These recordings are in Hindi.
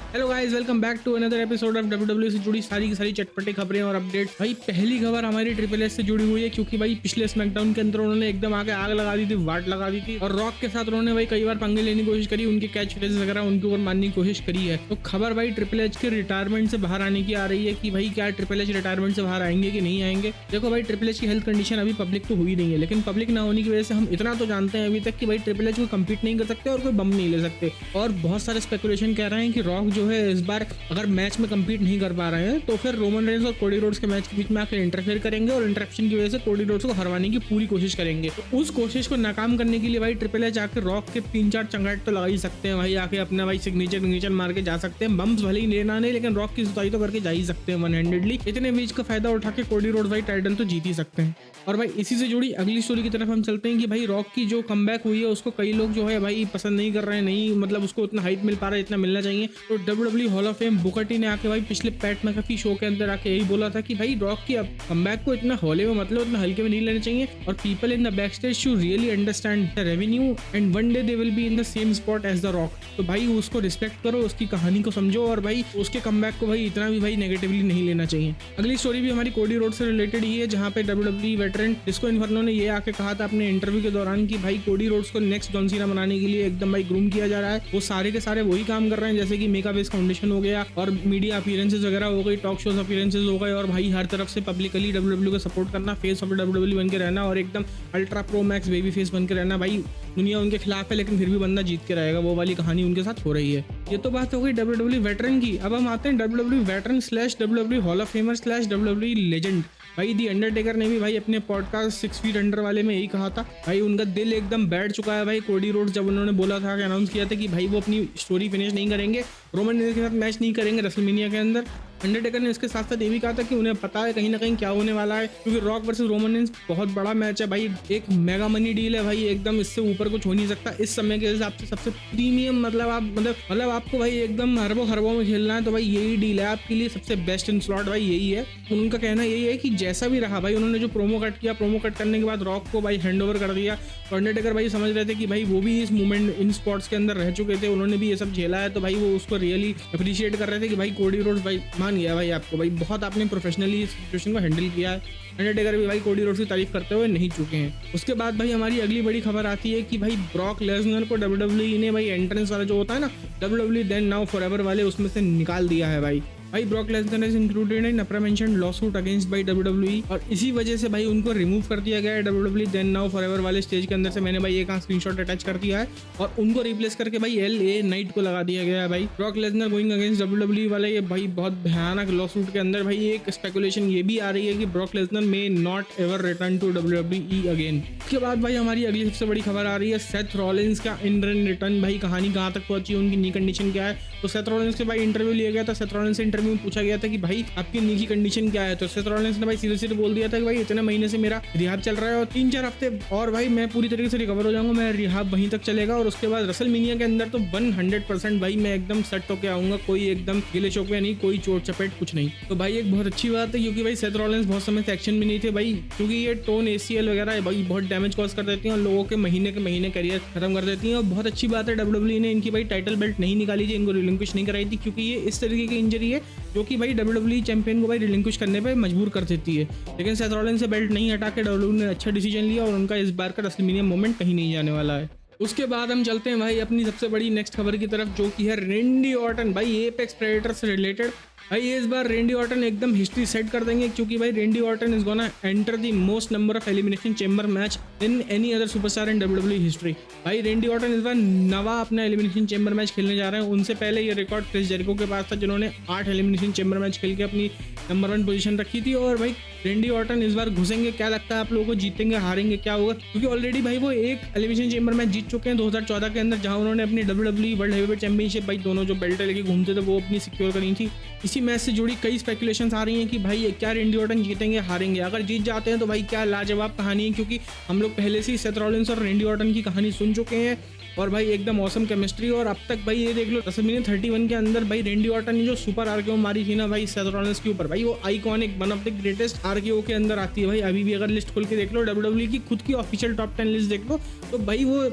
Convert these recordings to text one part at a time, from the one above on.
Hello guys, welcome back to another episode of WWE से जुड़ी सारी की सारी चटपटी खबरें और अपडेट। भाई पहली खबर हमारी ट्रिपल एच से जुड़ी हुई है, क्योंकि भाई पिछले स्मैकडाउन के अंदर उन्होंने एकदम आगे आग लगा दी थी, वाट लगा दी थी और रॉक के साथ उन्होंने भाई कई बार पंगे लेने की कोशिश करी, उनके कैच फ्रेज वगैरह उनके ऊपर मारने की कोशिश करी है। तो खबर भाई ट्रिपल एच के रिटायरमेंट से बाहर आने की आ रही है कि भाई क्या ट्रिपल एच रिटायरमेंट से बाहर आएंगे कि नहीं आएंगे। देखो भाई, ट्रिपल एच की हेल्थ कंडीशन अभी पब्लिक तो हुई नहीं है, लेकिन पब्लिक ना होने की वजह से हम इतना तो जानते हैं अभी तक कि भाई ट्रिपल एच को कम्पीट नहीं कर सकते और कोई बम नहीं ले सकते। और बहुत सारे स्पेकुलेशन कह रहे हैं कि रॉक जो है इस बार अगर मैच में कम्पीट नहीं कर पा रहे हैं तो फिर रोमन रेंस और कोडी रोड्स के मैच के बीच में आकर इंटरफेयर करेंगे और इंटरप्शन की वजह से कोडी रोड्स को हरवाने की पूरी कोशिश करेंगे। तो उस कोशिश को नाकाम करने के लिए भाई ट्रिपल एच आकर रॉक के 3-4 चंगाट तो लगा ही सकते हैं भाई, आके अपना भाई सिग्नेचर मार के जा सकते हैं। बम्स भले ही लेना नहीं, लेकिन रॉक की जुताई तो करके जा ही सकते हैं वन हैंडेडली। इतने बीच का फायदा उठा के कोडी रोड्स भाई टाइटल तो जीत ही सकते हैं। और भाई इसी से जुड़ी अगली स्टोरी की तरफ हम चलते हैं कि भाई रॉक की जो कमबैक हुई है उसको कई लोग जो है भाई पसंद नहीं कर रहे हैं, नहीं मतलब उसको उतना हाइप मिल पा रहा है जितना मिलना चाहिए। तो WWE hall of fame Booker T ने आके भाई पिछले पैट मैकेफी शो के अंदर आके यही बोला था कि भाई रॉक की कमबैक को इतना हौले में मतलब उतना हल्के में नहीं लेना चाहिए और people in the back stage should really understand the revenue and one day they will be in the same spot as the Rock. तो भाई उसको रिस्पेक्ट करो, उसकी कहानी को समझो और भाई उसके कमबैक को भाई इतना भी भाई नेगेटिवली नहीं लेना चाहिए। अगली स्टोरी भी हमारी कोडी रोड से रिलेटेड ही है, जहाँ पे डब्ल्यूडब्ल्यूई वेटरन डिस्को इन्फर्नो ने ये आके कहा था अपने इंटरव्यू के दौरान कि भाई कोडी रोड्स को नेक्स्ट जॉन सीना बनाने के लिए एकदम भाई ग्रूम किया जा रहा है। वो सारे के सारे वही काम कर रहे हैं जैसे कि मेगा बेस फाउंडेशन हो गया और मीडिया अपीयरेंसेस वगैरह हो गई, टॉक शोज अपीयरेंसेस हो गए और भाई हर तरफ से पब्लिकली डब्ल्यूडब्ल्यू को सपोर्ट करना, फेस ऑफ डब्ल्यूडब्ल्यू बन के रहना और एकदम ultra pro max baby face बन के रहना। भाई दुनिया उनके खिलाफ है लेकिन फिर भी बंदा जीत के रहेगा, वो वाली कहानी उनके साथ हो रही है। ये तो बात हो गई डब्ल्यूडब्ल्यू वेटरन की। अब हम आते हैं WW veteran slash WW hall of famer slash WW legend. भाई दी अंडरटेकर ने भी भाई अपने पॉडकास्ट 6 फीट अंडर वाले में यही कहा था, भाई उनका दिल एकदम बैठ चुका है भाई कोडी रोड्स जब उन्होंने बोला था कि अनाउंस किया था कि भाई वो अपनी स्टोरी फिनिश नहीं करेंगे, रोमन रेंस के साथ मैच नहीं करेंगे रेसलमेनिया के अंदर। अंडरटेकर ने इसके साथ साथ ये भी कहा था कि उन्हें पता है कहीं ना कहीं क्या होने वाला है, क्योंकि रॉक वर्सेस रोमन रेंस बहुत बड़ा मैच है भाई, एक मेगा मनी डील है भाई, एकदम इससे ऊपर कुछ हो नहीं सकता इस समय के हिसाब से। सबसे प्रीमियम मतलब आप मतलब आपको भाई एकदम हरबों में खेलना है तो भाई यही डील है आपके लिए, सबसे बेस्ट इन स्लॉट भाई यही है। उनका कहना यही है कि जैसा भी रहा भाई उन्होंने जो प्रोमो कट किया, प्रोमो कट करने के बाद रॉक को भाई हैंड ओवर कर दिया। अंडरटेकर भाई समझ रहे थे कि भाई वो भी इस मूवमेंट इन स्पॉट्स के अंदर रह चुके थे, उन्होंने भी ये सब झेला है, तो भाई वो उसको रियली अप्रिशिएट कर रहे थे कि भाई कोडी रोड्स भाई मान गया भाई आपको, भाई बहुत आपने प्रोफेशनली इस सिचुएशन को हैंडल किया है। अंडरटेकर भी भाई कोडी रोड्स की तारीफ करते हुए नहीं चुके हैं। उसके बाद भाई हमारी अगली बड़ी खबर आती है कि भाई ब्रॉक लेसनर को डब्ल्यूडब्ल्यूई ने भाई एंट्रेंस वाला जो होता है ना डब्ल्यूडब्ल्यूई देन नाउ फॉरएवर वाले उसमें से निकाल दिया है भाई। Brock Lesnar is included in aforementioned lawsuit against by WWE और इसी वजह से भाई उनको रिमूव कर दिया गया है डब्ल्यूडब्ल्यूई देन नाउ फॉरएवर वाले स्टेज के अंदर से। मैंने भाई एक स्क्रीनशॉट अटैच कर दिया है और उनको रिप्लेस करके भाई LA नाइट को लगा दिया गया है भाई। Brock Lesnar going against WWE वाले ये भाई बहुत भयानक लॉसूट के अंदर भाई एक स्पेकुलेशन ये भी आ रही है कि Brock Lesnar may not ever return to WWE again. उसके बाद भाई हमारी अगली सबसे बड़ी खबर आ रही है सेथ रॉलिंस का इन रन रिटर्न। भाई कहानी कहाँ तक पहुंची, उनकी नी कंडीशन क्या है। तो सेथ रॉलिंस के भाई इंटरव्यू लिया गया था, सेथ रॉलिंस से इंटरव्यू में पूछा गया था कि भाई आपकी नी की कंडीशन क्या है, तो सेथ रॉलिंस ने भाई सीधे सीधे बोल दिया था कि भाई इतने महीने से मेरा रिहाब चल रहा है और 3-4 हफ्ते और भाई मैं पूरी तरीके से रिकवर हो जाऊंगा, मैं रिहाब वहीं तक चलेगा और उसके बाद रेसलमेनिया के अंदर तो 100% भाई मैं एकदम सेट होके आऊंगा, कोई एकदम गिले शोकवे नहीं, कोई चोट चपेट कुछ नहीं। तो भाई एक बहुत अच्छी बात है क्योंकि भाई सेथ रॉलिंस बहुत समय से एक्शन में नहीं थे भाई, क्योंकि ये टोन ACL वगैरह भाई बहुत डैमेज कॉज कर देती है और लोगों के महीने करियर खत्म कर देती है। और बहुत अच्छी बात है डब्ल्यूडब्ल्यूई ने इनकी भाई टाइटल बेल्ट नहीं निकाली थी, इनको रिलिंक्विश नहीं कराई थी, क्योंकि ये इस तरीके की इंजरी है जो कि भाई डब्ल्यूडब्ल्यूई चैंपियन को भाई रिलिंक्विश करने पे मजबूर कर देती है। लेकिन सेथ रॉलिंस से बेल्ट नहीं हटा के डब्ल्यूडब्ल्यूई ने अच्छा डिसीजन लिया और उनका इस बार का रेसलमेनिया मोमेंट कहीं नहीं जाने वाला है। उसके बाद हम चलते हैं भाई अपनी सबसे बड़ी नेक्स्ट खबर की तरफ, जो कि है रेंडी ऑर्टन। भाई एपेक्स प्रेडेटर से रिलेटेड भाई इस बार रेंडी ऑर्टन एकदम हिस्ट्री सेट कर देंगे, क्योंकि भाई रेंडी Orton is gonna enter the most number of elimination chamber match in any other superstar in WWE history. भाई रेंडी ऑर्टन इस बार नवा अपना एलिमिनेशन चेंबर मैच खेलने जा रहे हैं। उनसे पहले ये रिकॉर्ड क्रिस जेरिको के पास था, जिन्होंने 8 एलिमिनेशन चेंबर मैच खेल के अपनी नंबर 1 पोजीशन रखी थी। और भाई रेंडी ऑर्टन इस बार घुसेंगे, क्या लगता है आप लोगों को, जीतेंगे हारेंगे क्या होगा, क्योंकि ऑलरेडी भाई वो एक एलिमिनेशन चेंबर मैच जीत चुके हैं 2014 के अंदर, जहां उन्होंने अपनी डब्ल्यूडब्ल्यूई वर्ल्ड हेवीवेट चैंपियनशिप भाई दोनों जो बेल्ट लेके घूमते थे वो अपनी सिक्योर करी थी। इसी मैच से जुड़ी कई स्पेकुलेशंस आ रही हैं कि भाई क्या रेंडी ऑर्टन जीतेंगे हारेंगे। अगर जीत जाते हैं तो भाई क्या लाजवाब कहानी है, क्योंकि हम लोग पहले से ही सेथ रॉलिंस और रेंडी ऑर्टन की कहानी सुन चुके हैं और भाई एकदम औसम केमिस्ट्री। और अब तक भाई ये देख लो रेसलमेनिया 31 के अंदर भाई रेंडी ऑर्टन ने जो सुपर आरकेओ मारी थी ना भाई सेथ रॉलिंस के ऊपर, भाई वो iconic one of the greatest RKO के अंदर आती है भाई। अभी भी अगर लिस्ट खोल के देख लो डब्ल्यूडब्ल्यूई की खुद की ऑफिशियल टॉप 10 लिस्ट देख लो तो भाई वो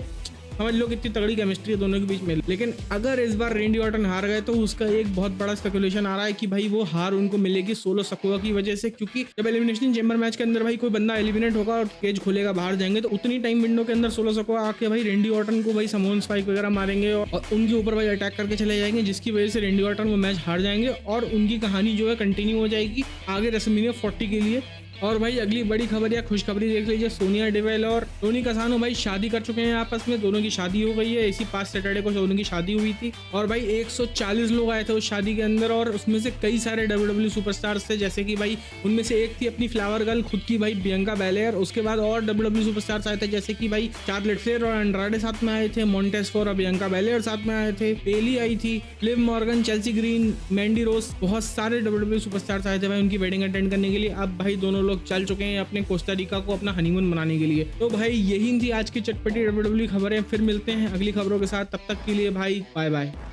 समझ लो कितनी तगड़ी केमिस्ट्री है दोनों के बीच में। लेकिन अगर इस बार रेंडी ऑर्टन हार गए तो उसका एक बहुत बड़ा स्पेकुलेशन आ रहा है कि भाई वो हार उनको मिलेगी सोलो सकुआ की वजह से, क्योंकि जब एलिमिनेशन चेंबर मैच के अंदर भाई कोई बंदा एलिमिनेट होगा और केज खुलेगा बाहर जाएंगे तो उतनी टाइम विंडो के अंदर सोलो सकुआ आके भाई रेंडी ऑर्टन को भाई समोन स्पाइक वगैरह मारेंगे और उनके ऊपर भाई अटैक करके चले जाएंगे, जिसकी वजह से रेंडी ऑर्टन वो मैच हार जाएंगे और उनकी कहानी जो है कंटिन्यू हो जाएगी आगे रेसलमेनिया 40 के लिए। और भाई अगली बड़ी खबर या खुशखबरी देख लीजिए, सोनिया डेविल और टोनी कसानो भाई शादी कर चुके हैं आपस में, दोनों की शादी हो गई है। इसी पास सैटरडे को दोनों की शादी हुई थी और भाई 140 लोग आए थे उस शादी के अंदर और उसमें से कई सारे WWE सुपरस्टार्स थे, जैसे कि भाई उनमें से एक थी अपनी फ्लावर गर्ल खुद की भाई बियंका बेलेयर। उसके बाद और WWE सुपरस्टार्स आए थे जैसे कि भाई चार्लेट फ्लेयर और एंड्राडे साथ में आए थे, मॉन्टेज फोर और बियंका बेलेयर साथ में आए थे, पेली आई थी, Liv Morgan, Chelsea green, Mandy रोज, बहुत सारे WWE सुपरस्टार्स आए थे भाई उनकी वेडिंग अटेंड करने के लिए। अब भाई दोनों लोग चल चुके हैं अपने कोस्टा रिका को अपना हनीमून मनाने के लिए। तो भाई यही थी आज की चटपटी WWE खबरें, फिर मिलते हैं अगली खबरों के साथ, तब तक के लिए भाई बाय बाय।